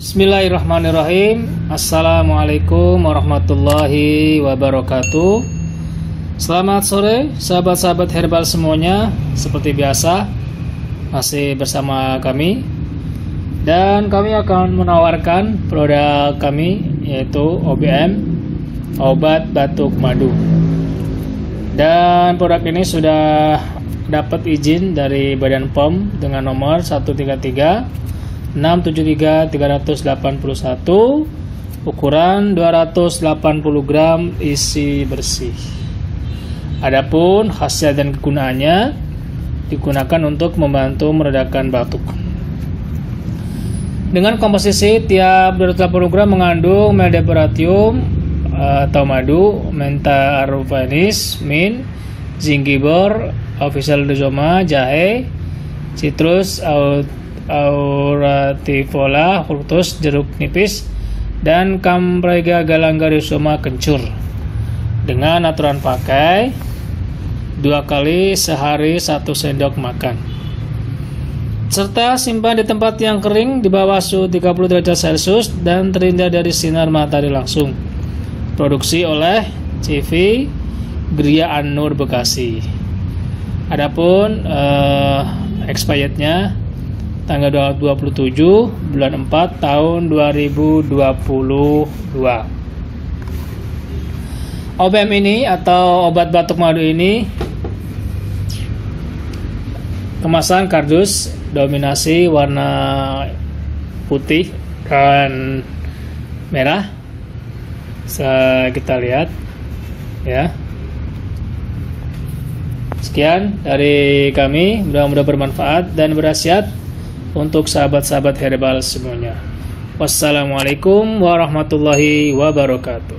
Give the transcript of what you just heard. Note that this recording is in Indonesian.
Bismillahirrahmanirrahim. Assalamualaikum warahmatullahi wabarakatuh. Selamat sore sahabat-sahabat herbal semuanya. Seperti biasa masih bersama kami, dan kami akan menawarkan produk kami, yaitu OBM, obat batuk madu. Dan produk ini sudah dapat izin dari Badan POM dengan nomor 133 673 381, ukuran 280 gram, isi bersih. Adapun khasiat dan kegunaannya, digunakan untuk membantu meredakan batuk. Dengan komposisi tiap 280 gram mengandung meldepuratium atau madu, menta arbupanis, mint, zingiber, official rhizoma, jahe, citrus aurativola, fructus, jeruk nipis, dan Camprega galangalicioma kencur. Dengan aturan pakai 2 kali sehari 1 sendok makan, serta simpan di tempat yang kering di bawah suhu 30 derajat Celcius dan terhindar dari sinar matahari langsung. Produksi oleh CV Gria An-Nur Bekasi. Adapun expirednya tanggal 27 bulan 4 tahun 2022. OBM ini atau obat batuk madu ini kemasan kardus, dominasi warna putih dan merah. Kita lihat ya. Sekian dari kami, mudah-mudahan bermanfaat dan berkhasiat untuk sahabat-sahabat herbal semuanya. Wassalamualaikum warahmatullahi wabarakatuh.